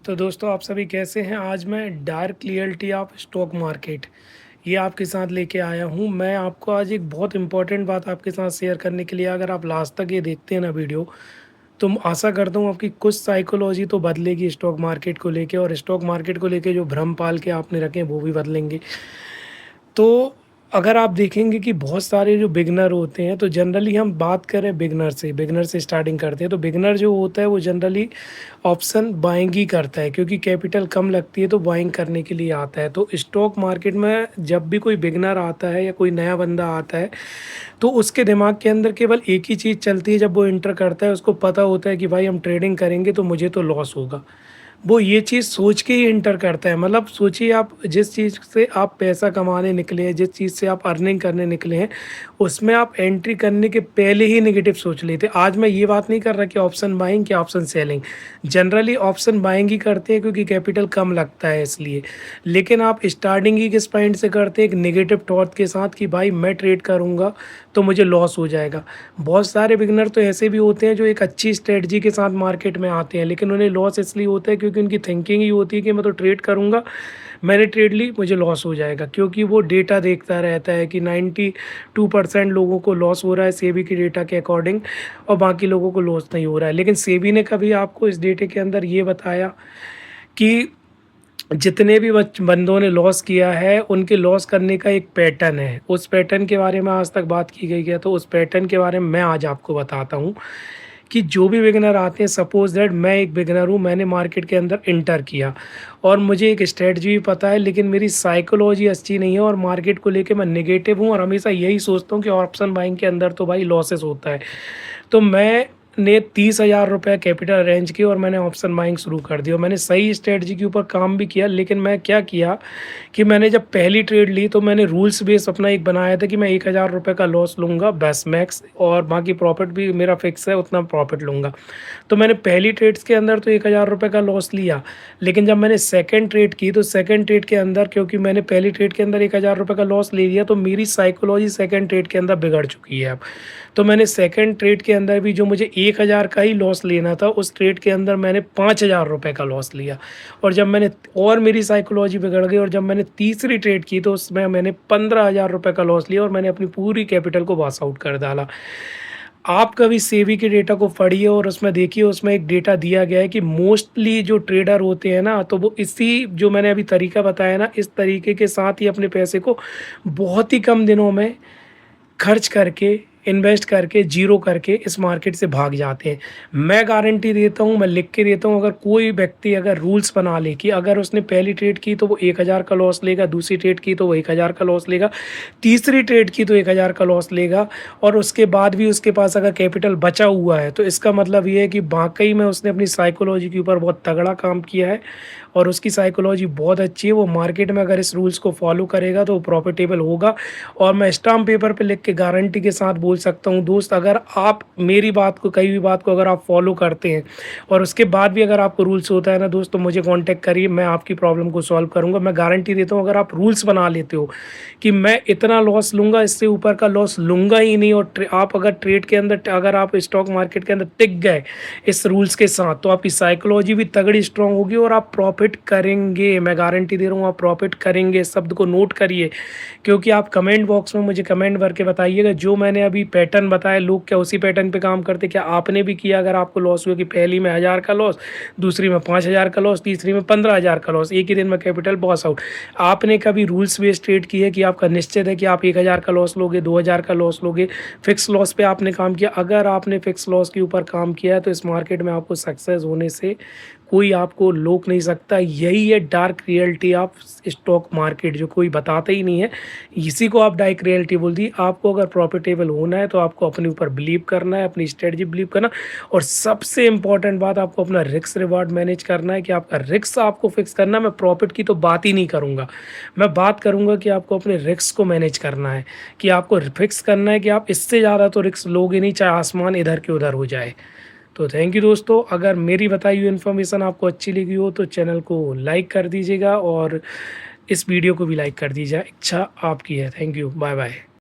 तो दोस्तों आप सभी कैसे हैं। आज मैं dark reality of stock market ये आपके साथ लेके आया हूं। मैं आपको आज एक बहुत इंपॉर्टेंट बात आपके साथ शेयर करने के लिए, अगर आप लास्ट तक ये देखते हैं ना वीडियो, तो आशा करता हूं आपकी कुछ साइकोलॉजी तो बदलेगी स्टॉक मार्केट को लेके, और स्टॉक मार्केट को लेके जो भ्रम पाल के आपने रखे हैं वो भी बदलेंगे। तो अगर आप देखेंगे कि बहुत सारे जो बिगनर होते हैं, तो जनरली हम बात करें बिगनर से स्टार्टिंग करते हैं। तो बिगनर जो होता है वो जनरली ऑप्शन बाइंग ही करता है, क्योंकि कैपिटल कम लगती है तो बाइंग करने के लिए आता है। तो स्टॉक मार्केट में जब भी कोई बिगनर आता है या कोई नया बंदा आता है, तो उसके दिमाग के अंदर केवल एक ही चीज़ चलती है। जब वो एंटर करता है उसको पता होता है कि भाई हम ट्रेडिंग करेंगे तो मुझे तो लॉस होगा। वो ये चीज़ सोच के ही एंटर करता है। मतलब सोचिए, आप जिस चीज़ से आप पैसा कमाने निकले हैं, जिस चीज़ से आप अर्निंग करने निकले हैं, उसमें आप एंट्री करने के पहले ही नेगेटिव सोच लेते हैं। आज मैं ये बात नहीं कर रहा कि ऑप्शन बाइंग या option selling, generally option buying ही करते हैं क्योंकि कैपिटल कम लगता है इसलिए। लेकिन आप स्टार्टिंग ही किस पॉइंट से करते हैं, एक नेगेटिव थॉट के साथ कि भाई मैं ट्रेड करूँगा तो मुझे लॉस हो जाएगा। बहुत सारे बिगनर तो ऐसे भी होते हैं जो एक अच्छी स्ट्रेटजी के साथ मार्केट में आते हैं, लेकिन उन्हें लॉस इसलिए होता है क्योंकि उनकी थिंकिंग ही होती है कि मैं तो ट्रेड करूँगा, मैंने ट्रेड ली, मुझे लॉस हो जाएगा। क्योंकि वो डेटा देखता रहता है कि 92% लोगों को लॉस हो रहा है सेबी के डेटा के अकॉर्डिंग, और बाकी लोगों को लॉस नहीं हो रहा है। लेकिन सेबी ने कभी आपको इस डेटे के अंदर ये बताया कि जितने भी बंदों ने लॉस किया है, उनके लॉस करने का एक पैटर्न है। उस पैटर्न के बारे में आज तक बात की गई है, तो उस पैटर्न के बारे में मैं आज आपको बताता हूँ कि जो भी बिगिनर आते हैं, सपोज दैट मैं एक बिगिनर हूँ, मैंने मार्केट के अंदर इंटर किया और मुझे एक स्ट्रेटजी भी पता है, लेकिन मेरी साइकोलॉजी अच्छी नहीं है और मार्केट को लेके मैं नेगेटिव हूँ और हमेशा यही सोचता हूँ कि ऑप्शन बाइंग के अंदर तो भाई लॉसेस होता है। तो मैं ने 30,000 रुपये कैपिटल अरेंज किया और मैंने ऑप्शन बाइंग शुरू कर दी, और मैंने सही स्ट्रेटजी के ऊपर काम भी किया। लेकिन मैं क्या किया कि मैंने जब पहली ट्रेड ली तो मैंने रूल्स बेस अपना एक बनाया था कि मैं 1,000 रुपये का लॉस लूँगा बस मैक्स, और बाकी प्रॉफिट भी मेरा फिक्स है, उतना प्रॉफिट लूँगा। तो मैंने पहली ट्रेड्स के अंदर तो 1,000 रुपये का लॉस लिया। लेकिन जब मैंने सेकंड ट्रेड की तो सेकंड ट्रेड के अंदर, क्योंकि मैंने पहली ट्रेड के अंदर 1,000 रुपये का लॉस ले लिया, तो मेरी साइकोलॉजी सेकंड ट्रेड के अंदर बिगड़ चुकी है अब। तो मैंने सेकंड ट्रेड के अंदर भी जो मुझे 1,000 का ही लॉस लेना था, उस ट्रेड के अंदर मैंने 5,000 रुपये का लॉस लिया। और जब मैंने, और मेरी साइकोलॉजी बिगड़ गई, और जब मैंने तीसरी ट्रेड की तो उसमें मैंने 15,000 रुपये का लॉस लिया और मैंने अपनी पूरी कैपिटल को वॉश आउट कर डाला। आप कभी सेबी के डेटा को पढ़िए और उसमें देखिए, उसमें एक डेटा दिया गया है कि मोस्टली जो ट्रेडर होते हैं ना, तो वो इसी जो मैंने अभी तरीका बताया ना, इस तरीके के साथ ही अपने पैसे को बहुत ही कम दिनों में खर्च करके, इन्वेस्ट करके, ज़ीरो करके इस मार्केट से भाग जाते हैं। मैं गारंटी देता हूँ, मैं लिख के देता हूँ, अगर कोई व्यक्ति अगर रूल्स बना ले कि अगर उसने पहली ट्रेड की तो वो 1,000 का लॉस लेगा, दूसरी ट्रेड की तो वो 1,000 का लॉस लेगा, तीसरी ट्रेड की तो 1,000 का लॉस लेगा, और उसके बाद भी उसके पास अगर कैपिटल बचा हुआ है, तो इसका मतलब ये है कि वाक़ई में उसने अपनी साइकोलॉजी के ऊपर बहुत तगड़ा काम किया है और उसकी साइकोलॉजी बहुत अच्छी है। वो मार्केट में अगर इस रूल्स को फॉलो करेगा तो वो प्रॉफिटेबल होगा। और मैं स्टाम्प पेपर पे लिख के गारंटी के साथ बोल सकता हूँ दोस्त, अगर आप मेरी बात को, कही भी बात को अगर आप फॉलो करते हैं और उसके बाद भी अगर आपको रूल्स होता है ना दोस्त, तो मुझे कांटेक्ट करिए, मैं आपकी प्रॉब्लम को सॉल्व करूँगा। मैं गारंटी देता हूँ, अगर आप रूल्स बना लेते हो कि मैं इतना लॉस लूँगा, इससे ऊपर का लॉस लूँगा ही नहीं, और आप अगर ट्रेड के अंदर, अगर आप स्टॉक मार्केट के अंदर टिक गए इस रूल्स के साथ, तो आपकी साइकोलॉजी भी तगड़ी स्ट्रांग होगी और आप प्रॉफिट करेंगे। मैं गारंटी दे रहा हूँ, आप प्रॉफिट करेंगे। इस शब्द को नोट करिए, क्योंकि आप कमेंट बॉक्स में मुझे कमेंट भर के बताइएगा जो मैंने अभी पैटर्न बताया, लोग क्या उसी पैटर्न पे काम करते, क्या आपने भी किया? अगर आपको लॉस हुआ कि पहली में 1,000 का लॉस, दूसरी में 5,000 का लॉस, तीसरी में 15,000 का लॉस, एक ही दिन में कैपिटल बॉस आउट, आपने कभी रूल्स बेस्ड ट्रेड की है कि आपका निश्चित है कि आप 1,000 का लॉस लोगे, 2,000 का लॉस लोगे, फिक्स लॉस पे आपने काम किया? अगर आपने फिक्स लॉस के ऊपर काम किया है तो इस मार्केट में आपको सक्सेस होने से कोई आपको रोक नहीं सकता। यही है dark reality of stock market, जो कोई बताता ही नहीं है, इसी को आप डार्क रियलिटी बोल दी। आपको अगर प्रॉफिटेबल होना है तो आपको अपने ऊपर बिलीव करना है, अपनी स्ट्रेटजी बिलीव करना, और सबसे इंपॉर्टेंट बात, आपको अपना रिस्क रिवार्ड मैनेज करना है कि आपका रिस्क आपको फिक्स करना है। मैं प्रॉफिट की तो बात ही नहीं करूँगा, मैं बात करूँगा कि आपको अपने रिस्क को मैनेज करना है, कि आपको फिक्स करना है कि आप इससे ज़्यादा तो रिस्क लोगे नहीं, चाहे आसमान इधर के उधर हो जाए। तो थैंक यू दोस्तों, अगर मेरी बताई हुई इन्फॉर्मेशन आपको अच्छी लगी हो तो चैनल को लाइक कर दीजिएगा और इस वीडियो को भी लाइक कर दीजिए। इच्छा आपकी है। Thank you, bye bye.